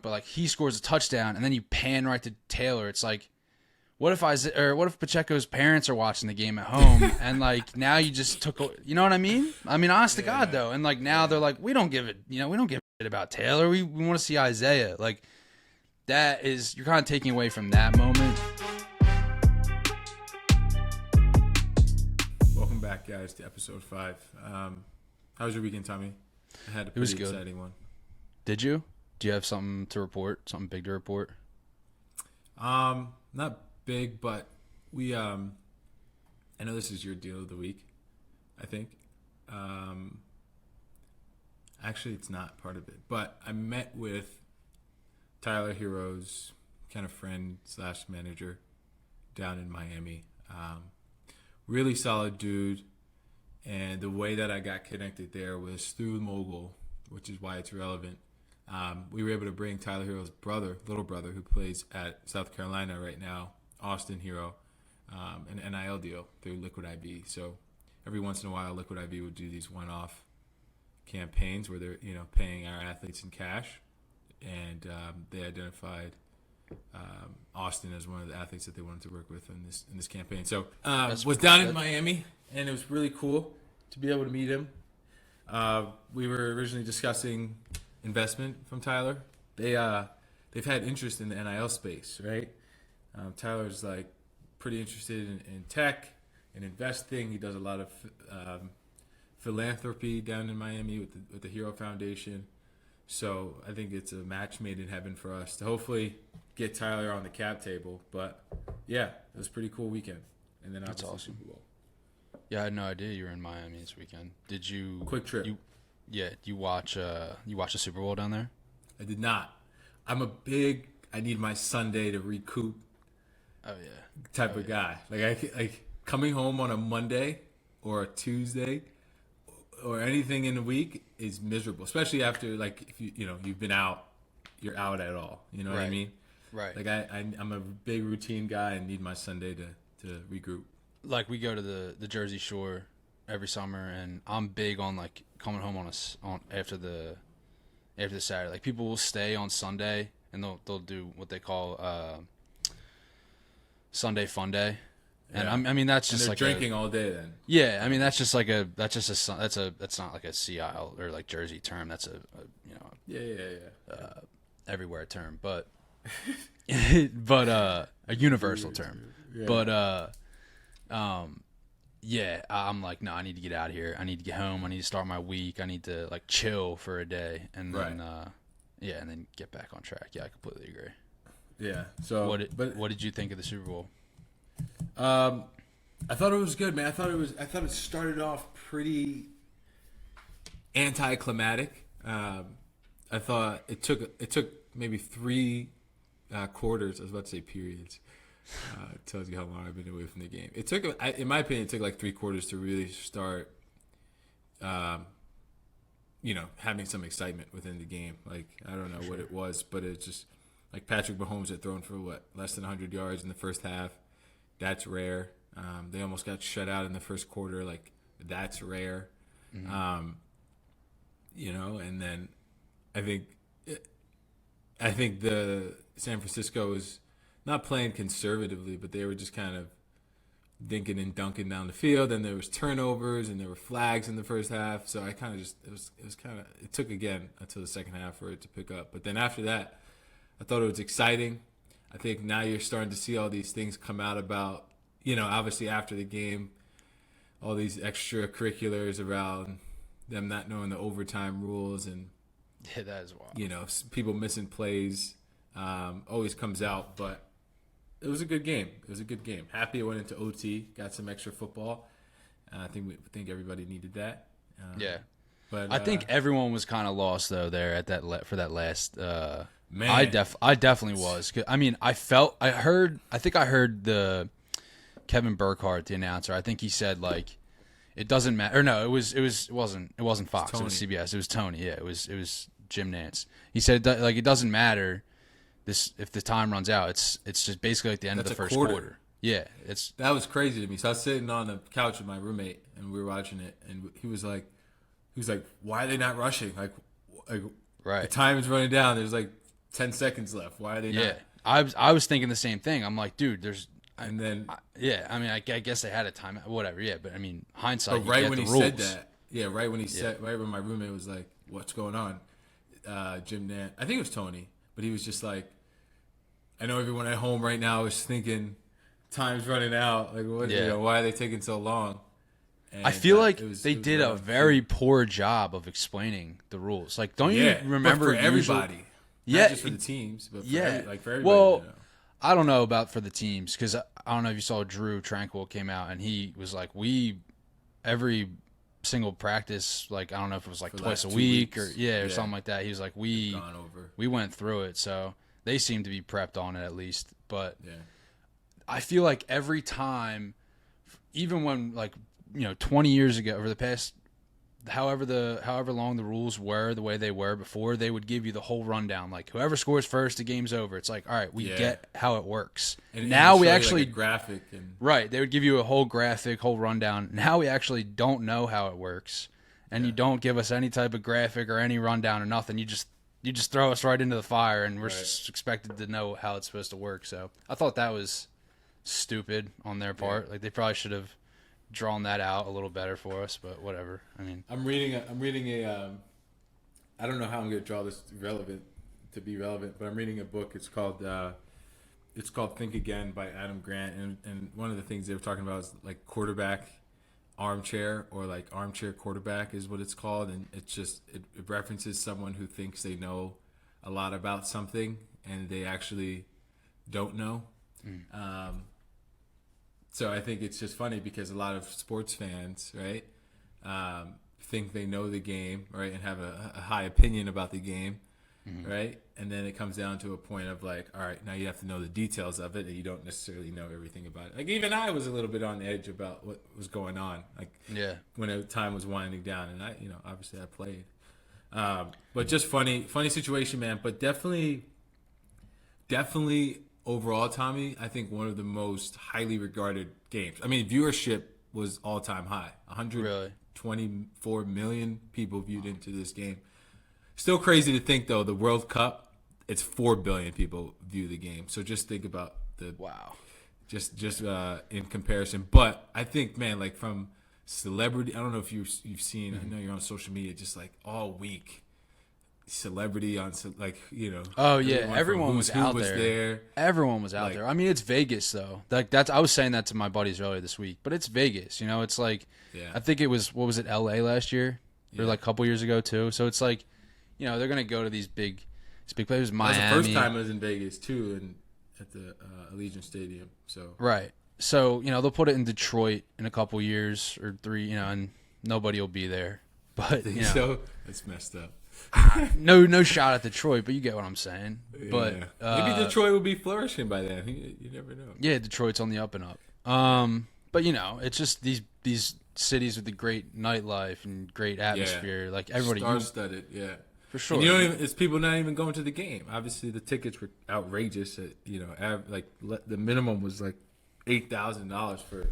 but like he scores a touchdown and then you pan right to Taylor. It's like, what if Pacheco's parents are watching the game at home and like now you just you know what I mean? I mean, honest to God though, and like now they're like, we don't give a shit about Taylor. We want to see Isaiah. Like that is, you're kind of taking away from that moment. Welcome back, guys, to episode 5. How was your weekend, Tommy? I had a pretty exciting one. Did you? Do you have something to report? Something big to report? Not big, but we I know this is your deal of the week, I think. Actually it's not part of it, but I met with Tyler Hero's kind of friend / manager down in Miami. Really solid dude, and the way that I got connected there was through Mogul, which is why it's relevant. We were able to bring Tyler Hero's little brother, who plays at South Carolina right now, Austin Hero, an NIL deal through Liquid IV. So every once in a while, Liquid IV would do these one-off campaigns where they're paying our athletes in cash, and they identified Austin as one of the athletes that they wanted to work with in this campaign. So was down in Miami, and it was really cool to be able to meet him. We were originally discussing investment from Tyler. They've had interest in the NIL space, right? Tyler's like pretty interested in tech and investing. He does a lot of philanthropy down in Miami with the Hero Foundation. So I think it's a match made in heaven for us to hopefully get Tyler on the cap table. But yeah, it was a pretty cool weekend. And then that's obviously awesome. Super Bowl. Yeah, I had no idea you were in Miami this weekend. Did you? Quick trip. You watch the Super Bowl down there? I did not. I need my Sunday to recoup. Oh yeah. Type of guy. Like coming home on a Monday or a Tuesday or anything in the week is miserable, especially after like if you've been out, you're out at all. You know what I mean? Right. Like I'm a big routine guy and need my Sunday to regroup. Like we go to the Jersey Shore every summer, and I'm big on like coming home on after the Saturday. Like people will stay on Sunday and they'll do what they call Sunday Fun Day. And I mean that's just and they're like drinking all day then. Yeah, I mean that's not like a CI or like Jersey term. That's a everywhere term, but a universal term. Yeah. But I'm like, no, I need to get out of here. I need to get home. I need to start my week. I need to like chill for a day, and then and then get back on track. Yeah, I completely agree. Yeah. So what did you think of the Super Bowl? I thought it was good, man. I thought it started off pretty anticlimactic. I thought it took maybe 3 quarters. I was about to say periods. It tells you how long I've been away from the game. It took, in my opinion, it took like 3 quarters to really start, having some excitement within the game. Like I don't know what it was, but it's just like Patrick Mahomes had thrown for less than 100 yards in the first half. That's rare. They almost got shut out in the first quarter. Like that's rare. Mm-hmm. And then I think the San Francisco was not playing conservatively, but they were just kind of dinking and dunking down the field. And there was turnovers and there were flags in the first half. So I kind of it took again until the second half for it to pick up. But then after that, I thought it was exciting. I think now you're starting to see all these things come out about, obviously after the game, all these extracurriculars around them not knowing the overtime rules and that is wild. People missing plays always comes out, but it was a good game. Happy it went into OT, got some extra football. I think everybody needed that. Yeah. But I think everyone was kind of lost though there at that for that last man. I definitely was. I mean, I heard the Kevin Burkhardt, the announcer. I think he said like it doesn't matter. Or no, it wasn't Fox. It was CBS. It was Tony. Yeah, it was Jim Nantz. He said like it doesn't matter if the time runs out. It's just basically like the end of the first quarter. Yeah, that was crazy to me. So I was sitting on the couch with my roommate and we were watching it, and he was like, why are they not rushing? Like right. The time is running down. There's like 10 seconds left. Why are they Yeah, not? I was thinking the same thing. I'm like, dude, there's. And then, I mean, I guess they had a time, whatever. Yeah, but I mean, hindsight. but right you when get he the rules. said that, yeah, right when he said, right when my roommate was like, "What's going on?" Jim Nant, I think it was Tony, but he was just like, "I know everyone at home right now is thinking, time's running out. Like, what? Yeah. Why are they taking so long?" And I feel like it was did a around very 2. poor job of explaining the rules. Like, don't Yeah, you remember but for everybody? Yeah, Not just for the teams, but for for everybody. Well, I don't know about for the teams because I don't know if you saw Drew Tranquil came out and he was like, every single practice, like I don't know if it was like For the twice a last 2 week weeks. or something like that. He was like, Gone over. we went through it, so they seem to be prepped on it at least. But Yeah. I feel like every time, even when 20 years ago, over the past however long the rules were the way they were before, they would give you the whole rundown. Like whoever scores first, the game's over. It's like, all right, we get how it works. And now we show you, actually like, a graphic and right. They would give you a whole graphic, whole rundown. Now we actually don't know how it works, and you don't give us any type of graphic or any rundown or nothing. You just throw us right into the fire, and we're just expected to know how it's supposed to work. So I thought that was stupid on their part. Like they probably should have drawn that out a little better for us, but whatever. I mean, I'm reading a I don't know how I'm going to draw this relevant to be relevant, but I'm reading a book. It's called Think Again by Adam Grant, and one of the things they were talking about is like quarterback armchair, or like armchair quarterback is what it's called, and it's just it references someone who thinks they know a lot about something and they actually don't know. So I think it's just funny because a lot of sports fans, right, think they know the game, right, and have a high opinion about the game, right? And then it comes down to a point of like, all right, now you have to know the details of it, and you don't necessarily know everything about it. Like even I was a little bit on the edge about what was going on, like when the time was winding down, and I, obviously I played, but just funny situation, man. But definitely overall, Tommy, I think one of the most highly regarded games. I mean, viewership was all-time high. 124 million people viewed into this game. Still crazy to think, though, the World Cup, it's 4 billion people view the game. So just think about the just in comparison. But I think, man, like from celebrity, I don't know if you've seen. I know you're on social media, just like all week. Celebrity on oh yeah, everyone was out there. Everyone was out there. I mean, it's Vegas though. I was saying that to my buddies earlier this week, but it's Vegas. It's like I think it was LA last year or like a couple years ago too. So it's like they're gonna go to these big places. Miami. That was the first time I was in Vegas too, and at the Allegiant Stadium. So right. So they'll put it in Detroit in a couple years or 3. And nobody will be there. But so that's messed up. no shot at Detroit, but you get what I'm saying. Yeah. But maybe Detroit will be flourishing by then. You never know. Yeah, Detroit's on the up and up. But it's just these cities with the great nightlife and great atmosphere. Like everybody, star-studded, yeah, for sure. And it's people not even going to the game. Obviously, the tickets were outrageous. The minimum was like $8,000 for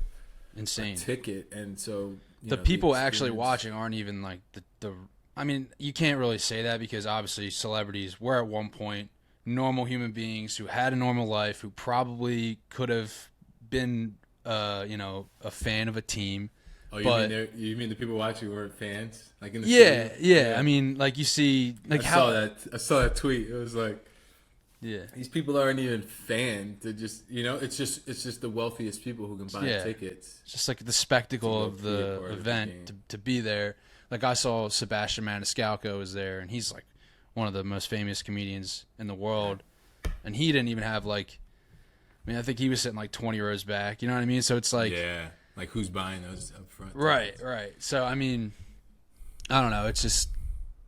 insane a ticket, and so the people actually watching aren't even like the. I mean, you can't really say that because obviously celebrities were at one point normal human beings who had a normal life, who probably could have been, a fan of a team. Oh, you mean the people watching weren't fans? Like in the yeah. I mean, like you see, like I saw that tweet. It was like, yeah, these people aren't even fans. They're just, it's just the wealthiest people who can buy tickets. It's just like the spectacle of the event to be there. Like I saw Sebastian Maniscalco was there, and he's like one of the most famous comedians in the world, and he didn't even have I think he was sitting like 20 rows back. You know what I mean? So it's like like who's buying those up front? Right. So I mean, I don't know. It's just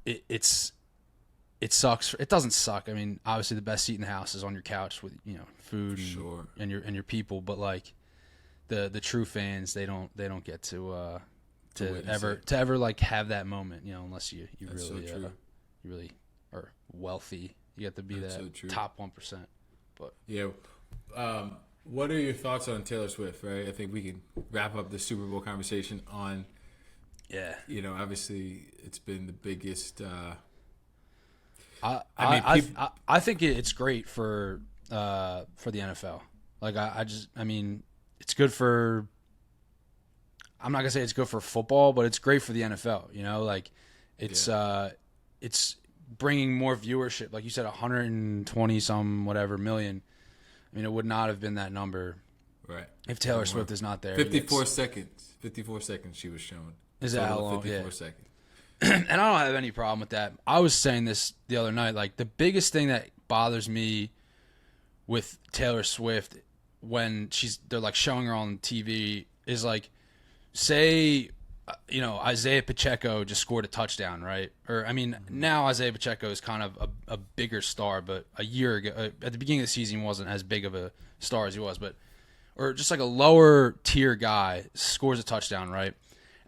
it sucks. It doesn't suck. I mean, obviously the best seat in the house is on your couch with food and your people, but like the true fans, they don't get to ever like have that moment, unless you really are wealthy. You get to be top 1%. But what are your thoughts on Taylor Swift? Right, I think we can wrap up the Super Bowl conversation on. Yeah, obviously it's been the biggest. I think it's great for the NFL. Like I mean, it's good for. I'm not gonna say it's good for football, but it's great for the NFL. You know, like it's bringing more viewership. Like you said, 120 some whatever million. I mean, it would not have been that number, right? If Taylor Swift is not there. 54 seconds. 54 seconds she was shown. Is that how long? 54 seconds. And I don't have any problem with that. I was saying this the other night. Like, the biggest thing that bothers me with Taylor Swift when they're like showing her on TV is like, say, Isaiah Pacheco just scored a touchdown, right? Or, I mean, now Isaiah Pacheco is kind of a bigger star, but a year ago, at the beginning of the season, he wasn't as big of a star as he was. Or just like a lower tier guy scores a touchdown, right?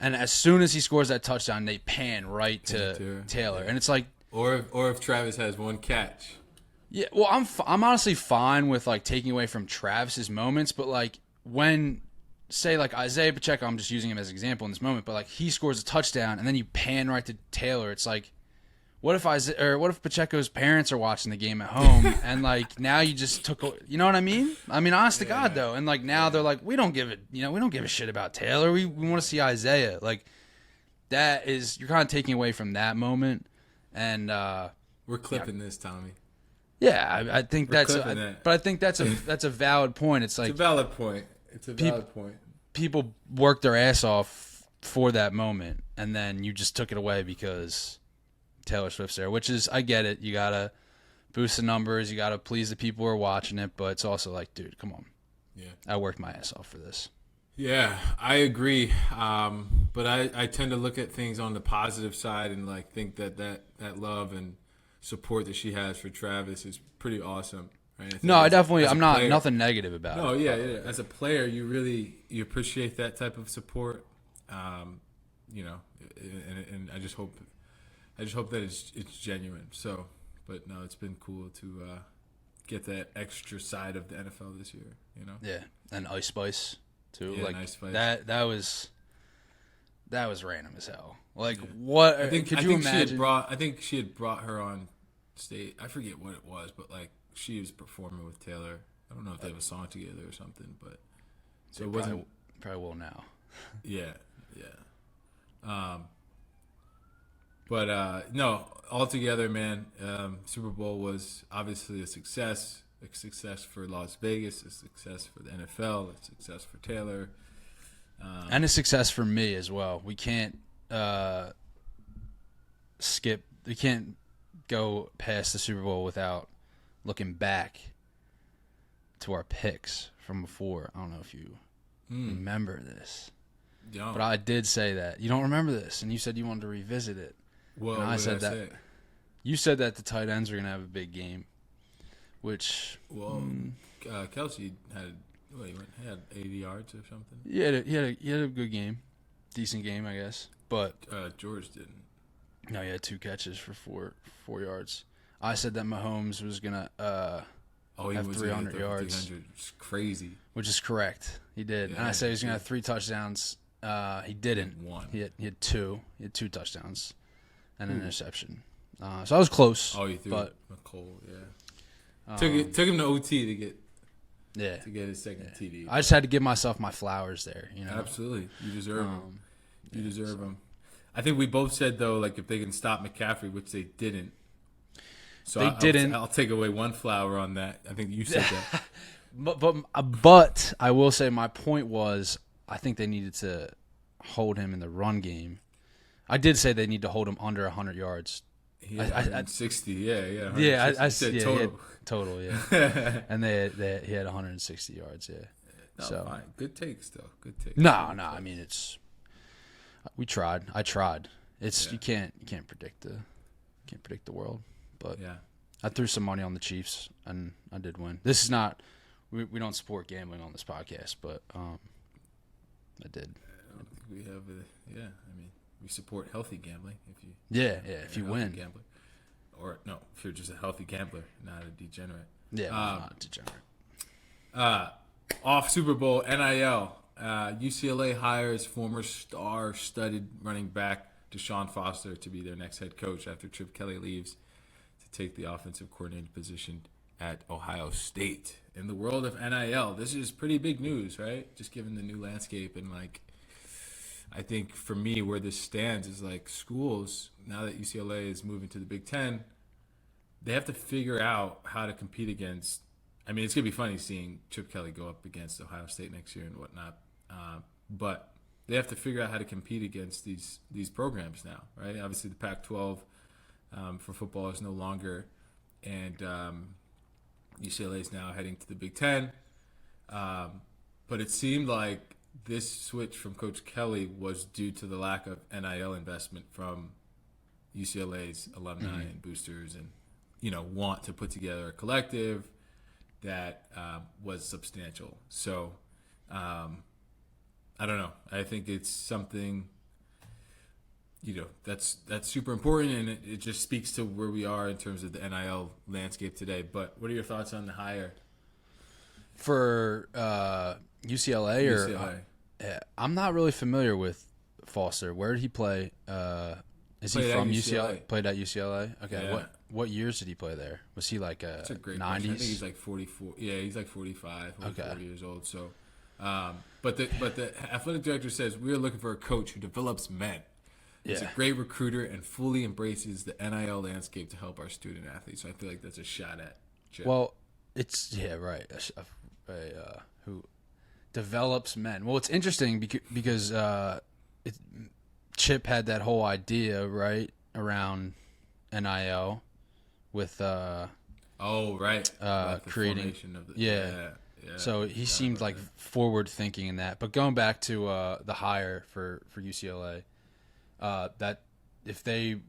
And as soon as he scores that touchdown, they pan right to Taylor. Yeah. And it's like... Or if Travis has one catch. Yeah, well, I'm honestly fine with, like, taking away from Travis's moments, but, like, when... Say, like, Isaiah Pacheco, I'm just using him as an example in this moment, but, like, he scores a touchdown, and then you pan right to Taylor. It's like, what if Pacheco's parents are watching the game at home, and, like, now you just took... You know what I mean? I mean, honest to God, though. And, like, now they're like, we don't give a shit about Taylor. We want to see Isaiah. Like, that is... You're kind of taking away from that moment, and... We're clipping this, Tommy. Yeah, I think that's... But I think that's a valid point. It's like... It's a valid point. It's a valid point. People work their ass off for that moment, and then you just took it away because Taylor Swift's there, which is, I get it. You got to boost the numbers. You got to please the people who are watching it, but it's also like, dude, come on. Yeah. I worked my ass off for this. Yeah, I agree. But I tend to look at things on the positive side and like think that love and support that she has for Travis is pretty awesome. Right? No, I'm not nothing negative about it. No, yeah. As a player, you appreciate that type of support. And I just hope that it's genuine. So, but no, it's been cool to get that extra side of the NFL this year. You know. Yeah, and Ice Spice too. Yeah, like Ice Spice. That was random as hell. Like what? Could you imagine? I think she had brought her on stage. I forget what it was, but like. She was performing with Taylor. I don't know if they have a song together or something, but so it wasn't. Probably will now. Yeah. No, altogether, man, Super Bowl was obviously a success for Las Vegas, a success for the NFL, a success for Taylor, and a success for me as well. We can't skip. We can't go past the Super Bowl without looking back to our picks from before. I don't know if you remember this. Yeah. But I did say that. You don't remember this, and you said you wanted to revisit it. Well, and I said that. Say? You said that the tight ends were going to have a big game, which... Well, Kelsey had 80 yards or something. He had a good game. Decent game, I guess. But George didn't. No, he had 2 catches for 4 yards. I said that Mahomes was going to have 300 yards. 300. It's crazy. Which is correct. He did. Yeah, and I said he was going to have 3 touchdowns. He didn't. One. He had 2. He had 2 touchdowns and an interception. So I was close. Oh, he threw McCole, yeah. Took him to OT to get his second TD. I just had to give myself my flowers there. You know? Absolutely. You deserve them. You deserve them. I think we both said, though, like if they can stop McCaffrey, which they didn't. So they didn't. I'll take away one flower on that. I think you said that. But I will say my point was I think they needed to hold him in the run game. I did say they need to hold him under 100 yards. He had 160, yeah. Yeah, I said total. Total, yeah. And he had 160 yards, yeah. No, so fine. Good takes, though. Good takes. No, I mean we tried. I tried. You can't predict the world. But yeah. I threw some money on the Chiefs, and I did win. This is not we don't support gambling on this podcast, but I did. I don't think we have I mean, we support healthy gambling. If you win. Gambler. Or, no, if you're just a healthy gambler, not a degenerate. Yeah, not degenerate. Off Super Bowl, NIL. UCLA hires former star-studded running back DeShaun Foster to be their next head coach after Chip Kelly leaves to take the offensive coordinator position at Ohio State. In the world of NIL, this is pretty big news, right? Just given the new landscape and I think for me where this stands is schools, now that UCLA is moving to the Big Ten, they have to figure out how to compete against. I mean, it's gonna be funny seeing Chip Kelly go up against Ohio State next year and whatnot, but they have to figure out how to compete against these programs now, right? Obviously, the Pac-12 for football is no longer, and UCLA is now heading to the Big Ten. But it seemed like this switch from Coach Kelly was due to the lack of NIL investment from UCLA's alumni and boosters, and want to put together a collective that was substantial. So I don't know. I think it's something that's super important, and it just speaks to where we are in terms of the NIL landscape today. But what are your thoughts on the hire for UCLA? UCLA. I'm not really familiar with Foster. Where did he play? Is he from UCLA? Played at UCLA. Okay. Yeah. What years did he play there? Was he That's a great 90s? question. I think he's 44. Yeah, he's 45, 44 years old. So, but the athletic director says we are looking for a coach who develops men. He's a great recruiter and fully embraces the NIL landscape to help our student athletes. So I feel like that's a shot at Chip. Well, it's right. Who develops men. Well, it's interesting because Chip had that whole idea right around NIL with creating of the, yeah. So he seemed like forward thinking in that. But going back to the hire for UCLA, that if they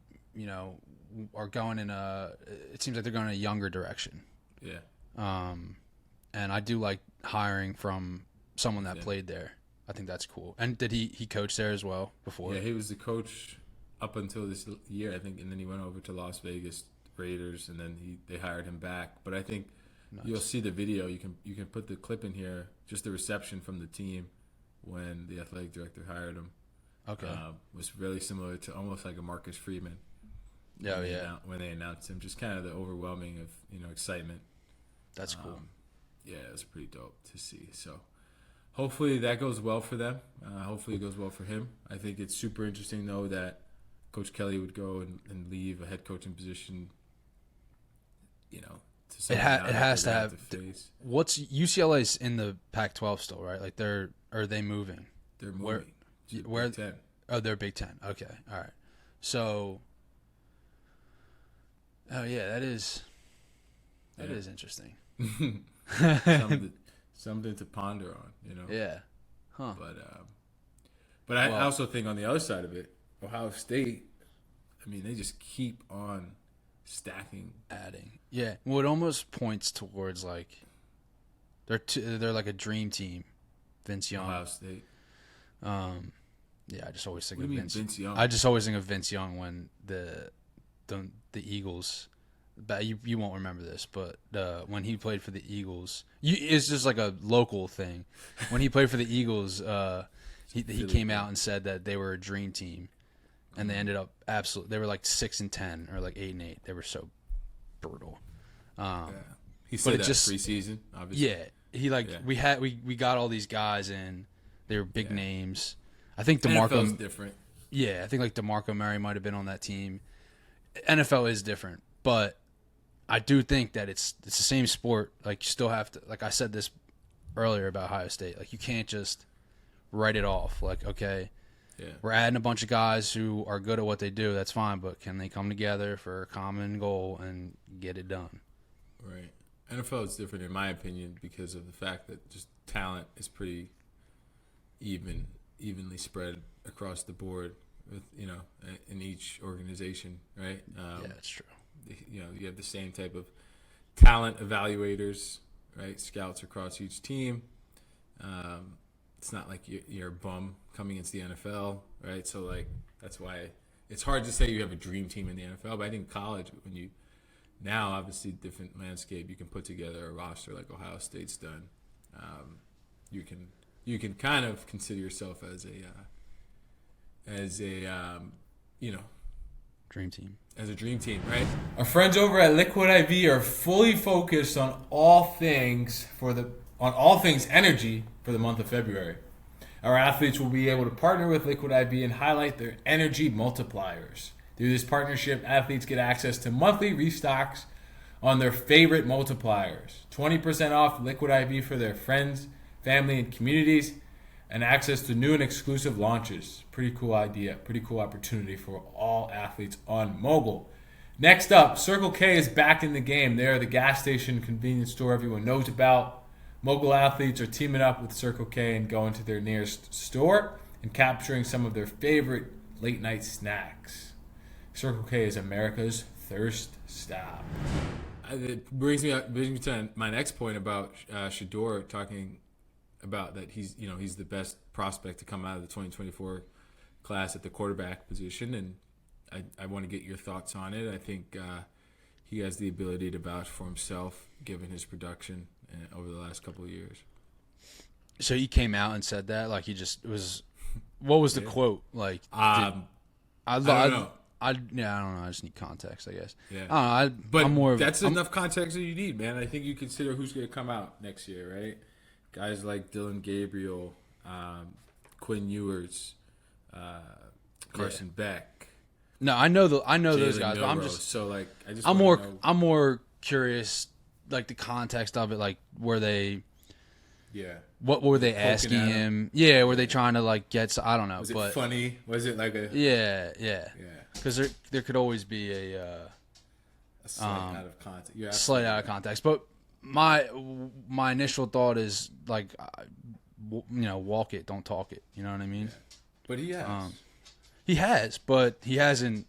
are going it seems like they're going in a younger direction. Yeah. And I do like hiring from someone that played there. I think that's cool. And did he coach there as well before? Yeah, he was the coach up until this year, I think, and then he went over to Las Vegas Raiders, and then they hired him back. But I think you'll see the video. You can put the clip in here, just the reception from the team when the athletic director hired him. Okay. Was really similar to almost like a Marcus Freeman. When they announced him, just kind of the overwhelming of excitement. That's cool. Yeah, it was pretty dope to see. So hopefully that goes well for them. Hopefully it goes well for him. I think it's super interesting though that Coach Kelly would go and leave a head coaching position. To it has to have. What's UCLA's in the Pac-12 still, right? Like are they moving? They're moving. Where? Big Ten. Oh, they're Big Ten. Okay, all right. So, that is interesting. something to ponder on, Yeah. Huh. But I also think on the other side of it, Ohio State, I mean, they just keep on stacking, adding. Yeah. Well, it almost points towards they're like a dream team. Vince Young. Ohio State. Yeah, I just always think what of do you mean, Vince Young. I just always think of Vince Young when the Eagles. But you won't remember this, but when he played for the Eagles, it's just like a local thing. When he played for the Eagles, he came out and said that they were a dream team, and they ended up they were like 6-10 or like 8-8. They were so brutal. He said that preseason, obviously. Yeah, we got all these guys in. They were big names. I think DeMarco NFL's different. Yeah, I think like DeMarco Murray might have been on that team. NFL is different, but I do think that it's the same sport. Like you still have to, like I said this earlier about Ohio State. Like you can't just write it off. Like okay, we're adding a bunch of guys who are good at what they do. That's fine, but can they come together for a common goal and get it done? Right. NFL is different in my opinion because of the fact that just talent is pretty evenly spread across the board with in each organization, right? Yeah, that's true. You have the same type of talent evaluators, right? Scouts across each team. It's not like you're a bum coming into the NFL, right? So that's why it's hard to say you have a dream team in the NFL. But I think college, now obviously different landscape, you can put together a roster like Ohio State's done. You can kind of consider yourself as a Dream team. As a dream team, right? Our friends over at Liquid IV are fully focused on all things energy for the month of February. Our athletes will be able to partner with Liquid IV and highlight their energy multipliers. Through this partnership, athletes get access to monthly restocks on their favorite multipliers, 20% off Liquid IV for their friends, family, and communities, and access to new and exclusive launches. Pretty cool idea, pretty cool opportunity for all athletes on Mogul. Next up, Circle K is back in the game. They're the gas station convenience store everyone knows about. Mogul athletes are teaming up with Circle K and going to their nearest store and capturing some of their favorite late night snacks. Circle K is America's thirst stop. It brings me to my next point about Shedeur talking about that he's the best prospect to come out of the 2024 class at the quarterback position, and I want to get your thoughts on it. I think he has the ability to vouch for himself given his production over the last couple of years. So he came out and said that, like he just was. What was the quote? Like, I don't know. I don't know. I just need context, I guess. Yeah, I don't know. But I'm more that's enough context that you need, man. I think you consider who's going to come out next year, right? Guys like Dylan Gabriel, Quinn Ewers, Carson Beck. No, I know those Jalen guys. But Milrose. I'm more curious, like the context of it, like were they. Yeah. What were they asking him? Yeah, were they trying to like get? I don't know. Was it funny? Was it like a? Yeah. Because there could always be a slight out of context. Slight out of context, but my initial thought is like, walk it, don't talk it. You know what I mean? Yeah. But he has. He has, but he hasn't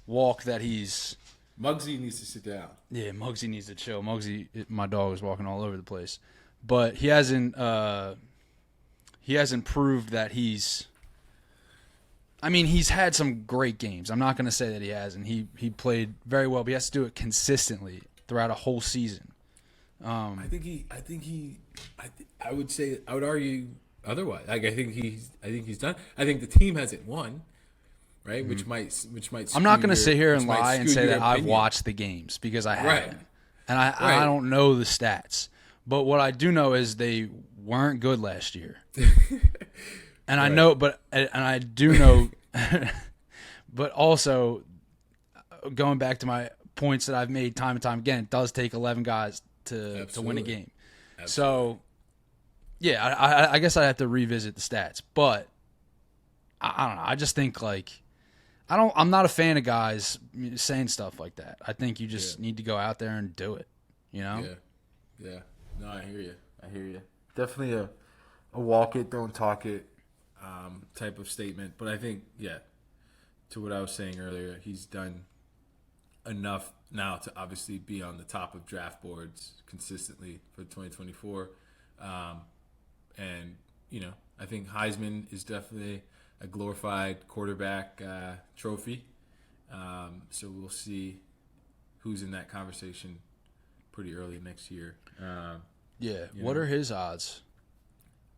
walked that he's. Muggsy needs to sit down. Yeah, Muggsy needs to chill. Muggsy, my dog, is walking all over the place, but he hasn't proved that he's. I mean, he's had some great games. I'm not going to say that he hasn't. He played very well, but he has to do it consistently throughout a whole season. I would argue otherwise. Like I think he's done. I think the team hasn't won, right? Mm-hmm. Which might. I'm not going to sit here and lie and say that I've watched the games because I haven't, right. And I don't know the stats. But what I do know is they weren't good last year. And I know, and I do know, but also going back to my points that I've made time and time again, it does take 11 guys to win a game. Absolutely. So, yeah, I guess I have to revisit the stats, but I don't know. I just think I'm not a fan of guys saying stuff like that. I think you just need to go out there and do it. You know? Yeah. No, I hear you. Definitely a walk it, don't talk it type of statement. But I think, to what I was saying earlier, he's done enough now to obviously be on the top of draft boards consistently for 2024. And, I think Heisman is definitely a glorified quarterback trophy. So we'll see who's in that conversation pretty early next year. What are his odds?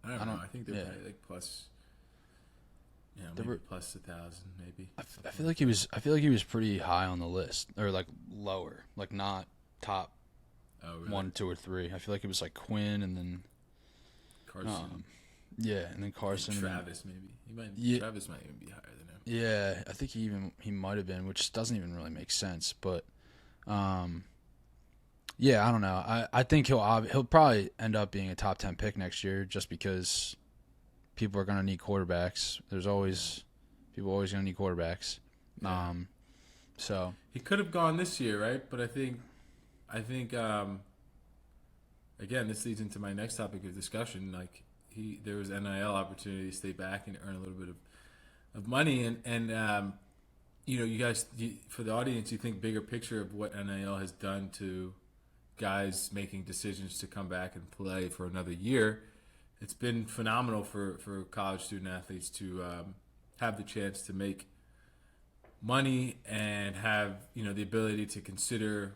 I don't know. I think they're probably like plus. Maybe plus 1,000, maybe. I feel like he was pretty high on the list, or like lower, like not top 1, 2, or 3. I feel like it was like Quinn and then Carson. And then Carson. And Travis, maybe. Travis might even be higher than him. Yeah, I think he might have been, which doesn't even really make sense. But, I don't know. I think he'll probably end up being a top 10 pick next year, just because people are going to need quarterbacks. People always going to need quarterbacks. Yeah. So he could have gone this year, right? But I think again, this leads into my next topic of discussion. Like there was NIL opportunity to stay back and earn a little bit of money, and you guys, for the audience, you think bigger picture of what NIL has done to guys making decisions to come back and play for another year. It's been phenomenal for college student athletes to have the chance to make money and have the ability to consider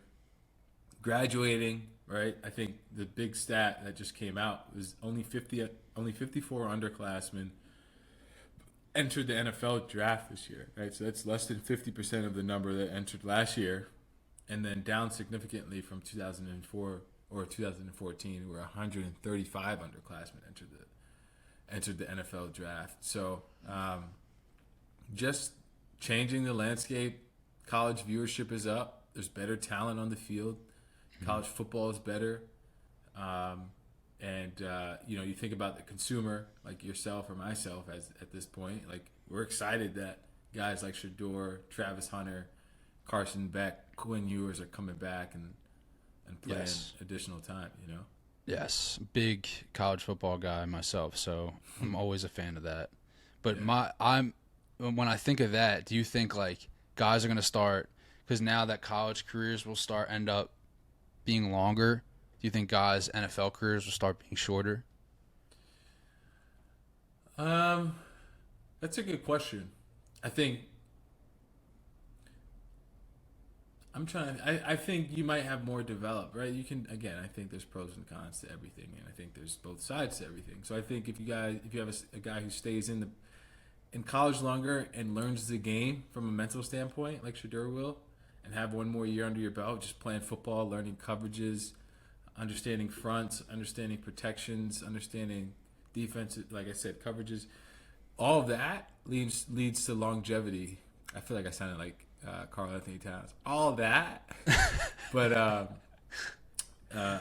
graduating. Right, I think the big stat that just came out was only 54 underclassmen entered the NFL draft this year, right? So that's less than 50% of the number that entered last year, and then down significantly from 2004 or 2014, where 135 underclassmen entered the NFL draft. So just changing the landscape. College viewership is up. There's better talent on the field. College football is better. You think about the consumer, like yourself or myself, as at this point, like we're excited that guys like Shador, Travis Hunter, Carson Beck, Quinn Ewers are coming back and playing additional time. Yes, big college football guy myself, so I'm always a fan of that. But when I think of that, do you think like guys are going to start, because now that college careers will end up being longer, do you think guys' NFL careers will start being shorter? That's a good question. I think I think you might have more developed, right? I think there's pros and cons to everything, and I think there's both sides to everything. So I think if you have a guy who stays in college longer and learns the game from a mental standpoint, like Shador will, and have one more year under your belt, just playing football, learning coverages, understanding fronts, understanding protections, understanding defensive, like I said, coverages, all of that leads to longevity. I feel like I sounded like Carl Anthony Towns. All of that, but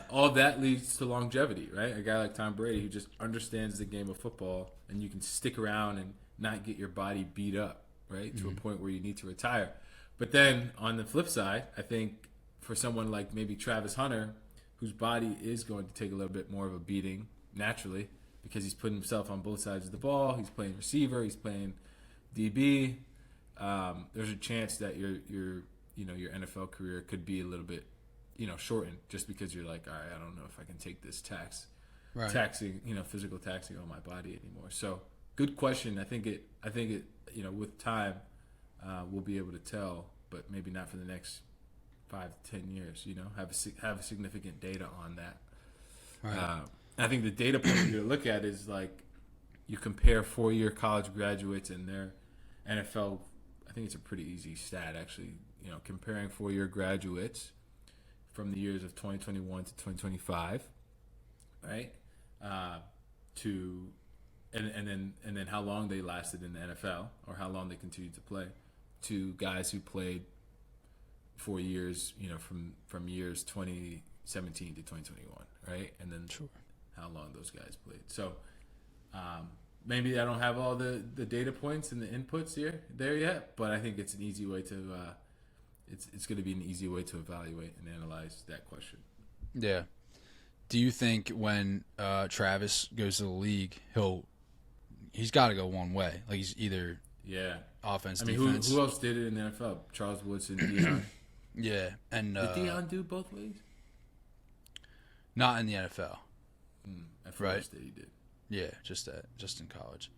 all of that leads to longevity, right? A guy like Tom Brady who just understands the game of football, and you can stick around and not get your body beat up, right, to a point where you need to retire. But then on the flip side, I think for someone like maybe Travis Hunter, whose body is going to take a little bit more of a beating naturally because he's putting himself on both sides of the ball. He's playing receiver. He's playing DB. There's a chance that your NFL career could be a little bit shortened just because you're like, all right, I don't know if I can take this taxing physical taxing on my body anymore. So good question. I think it with time we'll be able to tell, but maybe not for the next 5 to 10 years. Have a significant data on that. Right. I think the data point you look at is like you compare 4-year college graduates and their NFL. I think it's a pretty easy stat actually. Comparing 4-year graduates from the years of 2021 to 2025, right? And then how long they lasted in the NFL or how long they continued to play, to guys who played 4 years, from years 2017 to 2021, right? And then how long those guys played. So maybe I don't have all the data points and the inputs there yet, but I think it's an easy way to it's going to be an easy way to evaluate and analyze that question. Yeah. Do you think when Travis goes to the league, he's got to go one way? Like he's either offense, defense. Who else did it in the NFL? Charles Woodson, Deion. Yeah, and did Deion do both ways? Not in the NFL. At first, he did. Yeah, just in college.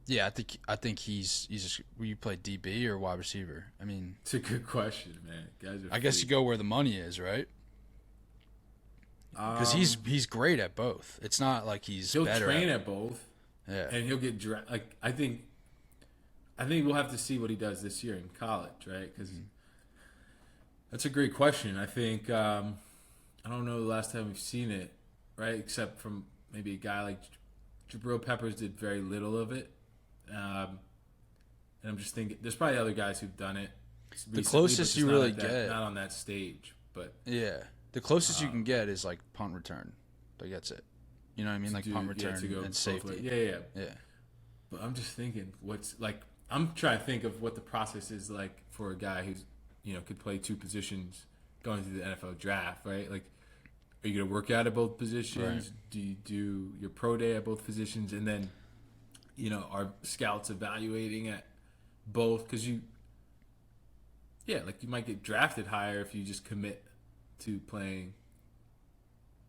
Yeah, I think he's just. Will you play DB or wide receiver? I mean, it's a good question, man. Guys are. I guess you go where the money is, right? Because he's great at both. It's not like he'll train at both. Yeah, and he'll get like I think we'll have to see what he does this year in college, right? Because that's a great question. I think I don't know the last time we've seen it, right? Except from maybe a guy like Jabril Peppers did very little of it, and I'm just thinking there's probably other guys who've done it. The closest you really get, not on that stage, but yeah, the closest you can get is like punt return. Like that's it. You know what I mean? Like punt return and safety. Yeah. But I'm just thinking, I'm trying to think of what the process is like for a guy who's, could play two positions going through the NFL draft, right? Like, are you going to work out at both positions? Right. Do you do your pro day at both positions? And then, are scouts evaluating at both? Because you might get drafted higher if you just commit to playing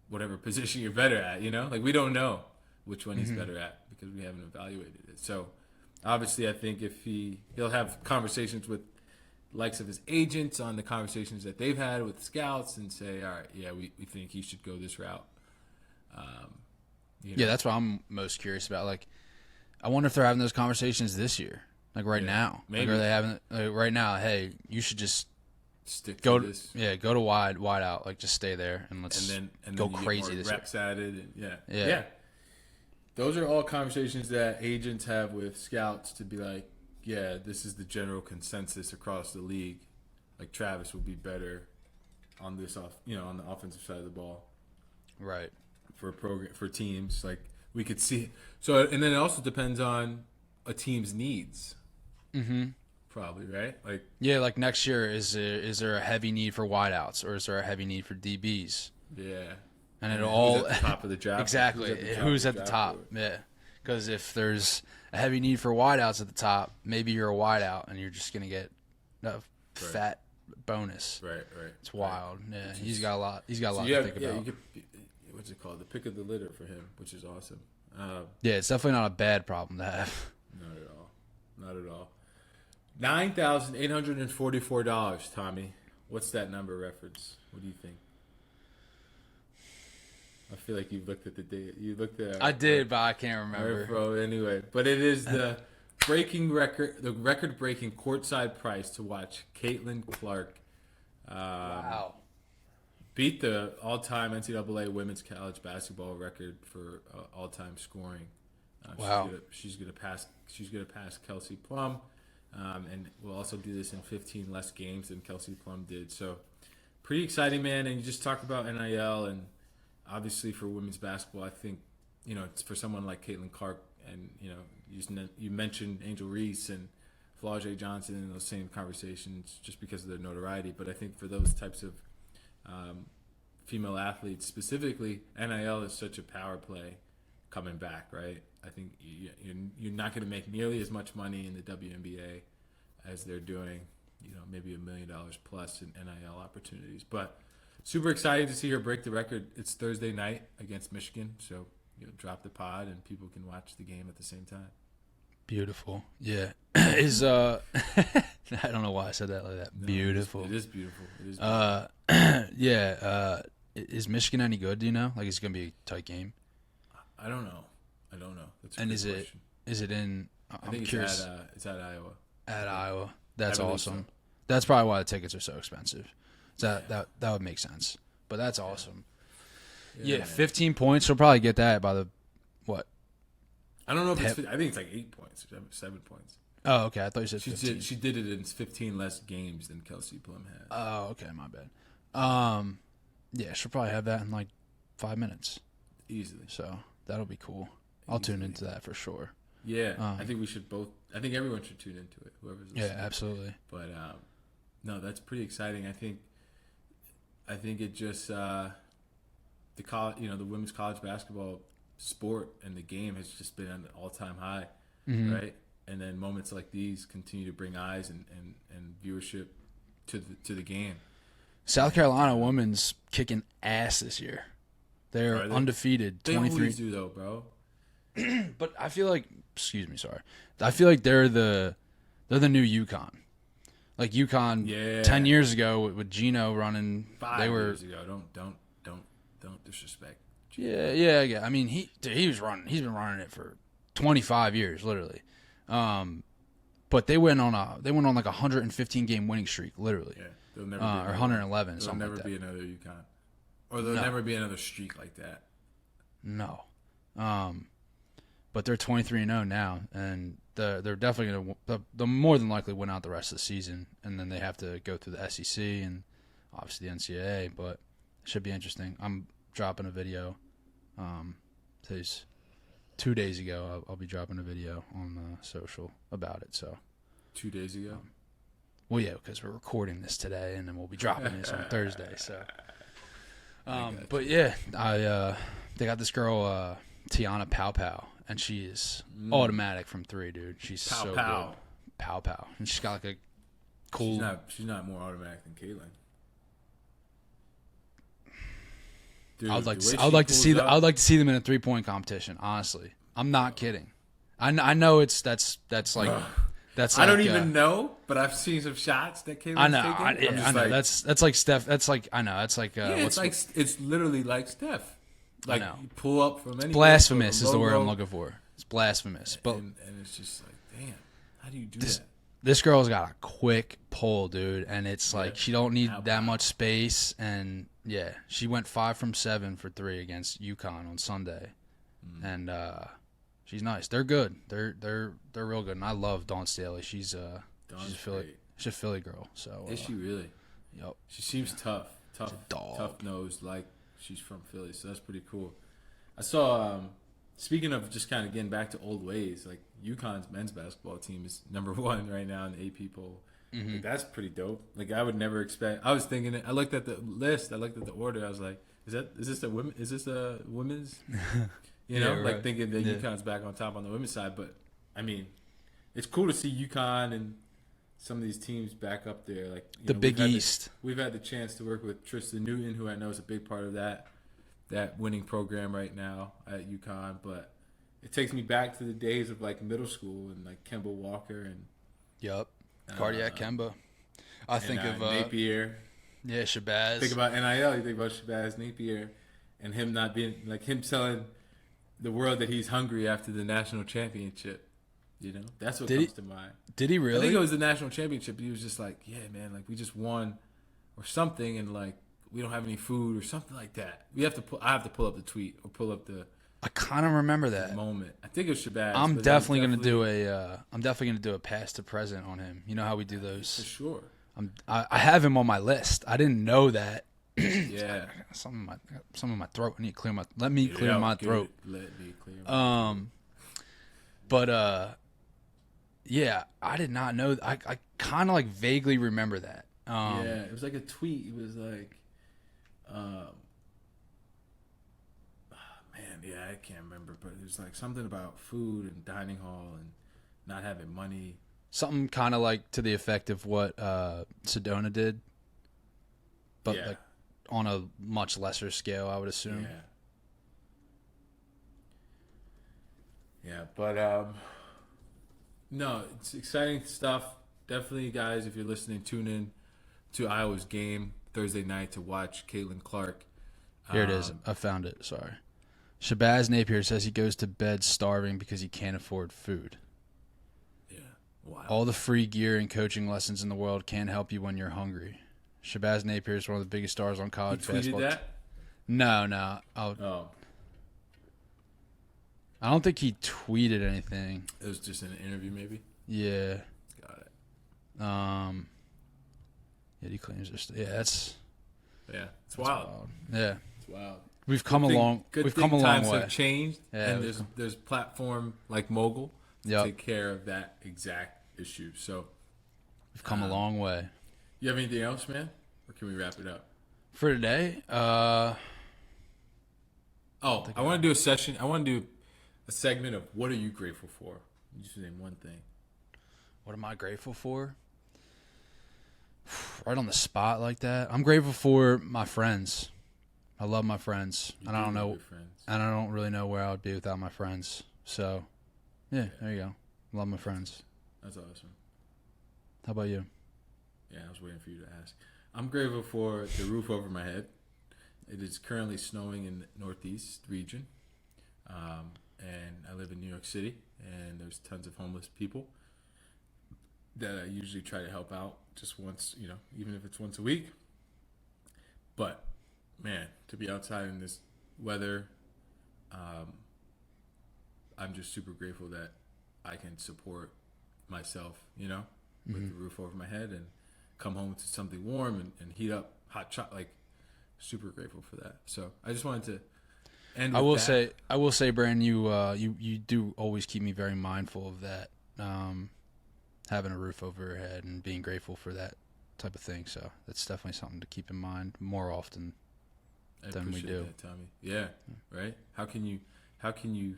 whatever position you're better at, Like, we don't know which one he's better at because we haven't evaluated it. So, obviously, I think if he'll have conversations with likes of his agents on the conversations that they've had with scouts and say, all right, yeah, we think he should go this route. Yeah, that's what I'm most curious about. Like, I wonder if they're having those conversations this year, like right now. Maybe. Like, are they having right now? Hey, you should just stick go to this. Yeah, go to wide out. Like, just stay there and let's and go then crazy get this more reps year. at it. Yeah. Those are all conversations that agents have with scouts to be like, yeah, this is the general consensus across the league. Like, Travis will be better on this on the offensive side of the ball. Right. For teams, like, we could see. So, and then it also depends on a team's needs. Mm-hmm. Probably, right? Like, yeah, like next year, is there a heavy need for wideouts or is there a heavy need for DBs? Yeah. And who's it'll all at the top of the draft. exactly. Who's at the top? Yeah. Because if there's a heavy need for wideouts at the top, maybe you're a wideout and you're just gonna get a fat bonus. Right. It's wild. Yeah, he's got a lot. He's got a lot to think about. What's it called? The pick of the litter for him, which is awesome. Yeah, it's definitely not a bad problem to have. Not at all. $9,844, Tommy. What's that number reference? What do you think? I feel like you looked at the date. You looked at. I did, but I can't remember. Right, bro. Anyway, but it is the record-breaking courtside price to watch Caitlin Clark. Wow. Beat the all-time NCAA women's college basketball record for all-time scoring. Wow. She's gonna pass Kelsey Plum, and we'll also do this in 15 less games than Kelsey Plum did. So, pretty exciting, man. And you just talk about NIL, and obviously for women's basketball, I think it's for someone like Caitlin Clark, and you mentioned Angel Reese and Flau'jae Johnson in those same conversations just because of their notoriety. But I think for those types of female athletes specifically, NIL is such a power play coming back, right? I think you're not going to make nearly as much money in the WNBA as they're doing, maybe $1 million plus in NIL opportunities. But super excited to see her break the record. It's Thursday night against Michigan, so drop the pod and people can watch the game at the same time. Beautiful. Yeah. I don't know why I said that like that. No, beautiful. It is beautiful. Yeah. Is Michigan any good? Do you know? Like, is it gonna be a tight game? I don't know. That's a and good question. Is it in? I think curious. It's at Iowa. At Iowa. That's awesome. So. That's probably why the tickets are so expensive. That would make sense. But that's awesome. Yeah, 15 points. She'll probably get that by the what? I don't know if it's. I think it's like 8 points, 7 points. Oh, okay. I thought you said 15. She did it in 15 less games than Kelsey Plum had. Oh, okay. My bad. Yeah, she'll probably have that in like 5 minutes. Easily. So that'll be cool. I'll tune into that for sure. Yeah, I think we should both. I think everyone should tune into it. Whoever's listening. Yeah, absolutely. But no, that's pretty exciting. I think it just the women's college basketball sport and the game has just been at an all-time high, right? And then moments like these continue to bring eyes and viewership to the game. South Carolina women's kicking ass this year. They're undefeated. They 23. always do though, bro. But I feel like, I feel like they're the new UConn. Like UConn 10 years ago with Gino running. 5 years ago. Don't disrespect Gino. Yeah. I mean, he was running. He's been running it for 25 years, literally. But they went on like a 115 game winning streak, literally. Yeah, they'll never or 111. There'll never be another UConn, or there'll never be another streak like that. No. But they're 23-0 now, and they're definitely they'll more than likely win out the rest of the season, and then they have to go through the SEC and obviously the NCAA. But it should be interesting. I'm dropping a video. Today's 2 days ago. I'll be dropping a video on social about it. So 2 days ago. Well, yeah, because we're recording this today, and then we'll be dropping this on Thursday. So, but yeah, they got this girl Tiana Pow, and she is automatic from three, dude. She's so good. Pow, and she's got like a cool. She's not more automatic than Caitlin. Dude, I would like to see them in a 3-point competition. Honestly, I'm not kidding. I know that's like. That's I don't even know, but I've seen some shots that Caitlin's I know. taken. I know. That's like Steph. That's like I know. It's like it's literally like Steph. Like, I know. You pull up from any blasphemous is the word I'm looking for. It's blasphemous. But and it's just like, damn, how do you do that? This girl's got a quick pull, dude, and it's like she don't need that much space. And yeah, she went 5 from 7 for 3 against UConn on Sunday, and she's nice. They're good. They're real good. And I love Dawn Staley. She's a Philly girl. So is she really? Yep. She seems tough nosed, like she's from Philly. So that's pretty cool. I saw. Speaking of just kind of getting back to old ways, like UConn's men's basketball team is number 1 right now in the AP poll. Like, that's pretty dope. Like I would never expect. I was thinking it. I looked at the list. I looked at the order. I was like, is this a women's? You know, like thinking that UConn's back on top on the women's side. But I mean, it's cool to see UConn and some of these teams back up there. Like the Big East. We've had the chance to work with Tristan Newton, who I know is a big part of that winning program right now at UConn. But it takes me back to the days of like middle school and like Kemba Walker and Cardiac Kemba. I think of Napier. Yeah, Shabazz. Think about NIL. You think about Shabazz Napier and him not being like him telling the world that he's hungry after the national championship. You know, that's what comes to mind. Did he really? I think it was the national championship. He was just like, yeah, man, like we just won or something, and like we don't have any food or something like that. I have to pull up the tweet or pull up the. I kind of remember that moment. I think it was Shabazz. I'm definitely gonna do a past to present on him. You know how we do those. For sure. I have him on my list. I didn't know that. Yeah. I got some in my throat. I need to clear my. Let me clear my throat. Let me clear. My throat. But yeah, I did not know. I kind of like vaguely remember that. Yeah, it was like a tweet. It was like, man, yeah, I can't remember, but it was like something about food and dining hall and not having money. Something kind of like to the effect of what Sedona did, but like on a much lesser scale, I would assume. Yeah, but no, it's exciting stuff. Definitely, guys, if you're listening, tune in to Iowa's game Thursday night to watch Caitlin Clark. Here it is. I found it. Sorry. Shabazz Napier says he goes to bed starving because he can't afford food. Yeah. Wow. All the free gear and coaching lessons in the world can't help you when you're hungry. Shabazz Napier is one of the biggest stars on college basketball. He tweeted that? No. I don't think he tweeted anything. It was just in an interview, maybe? Yeah. Got it. Yeah, he claims this. Yeah, it's wild. Yeah. It's wild. We've come a long way. Times have changed, yeah, and there's platform like Mogul to take care of that exact issue. So we've come a long way. You have anything else, man? Or can we wrap it up? For today? I want to do a session. I want to do a segment of what are you grateful for? You just name one thing. What am I grateful for? Right on the spot like that. I'm grateful for my friends. I love my friends. And I don't know. And I don't really know where I would be without my friends. So, yeah, there you go. Love my friends. That's awesome. How about you? Yeah, I was waiting for you to ask. I'm grateful for the roof over my head. It is currently snowing in the Northeast region. And I live in New York City, and there's tons of homeless people that I usually try to help out just once, even if it's once a week. But, man, to be outside in this weather, I'm just super grateful that I can support myself, with the roof over my head and come home to something warm and heat up hot chocolate. Like, super grateful for that. So I just wanted to end with that. I will say, Brandon, you do always keep me very mindful of that. Having a roof over your head and being grateful for that type of thing. So that's definitely something to keep in mind more often than we do. That, Tommy. Yeah, right. How can you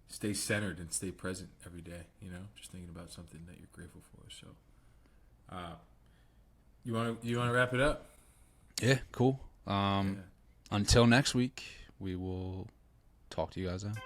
stay centered and stay present every day? Just thinking about something that you're grateful for. So, you want to wrap it up? Yeah, cool. Until next week, we will talk to you guys then.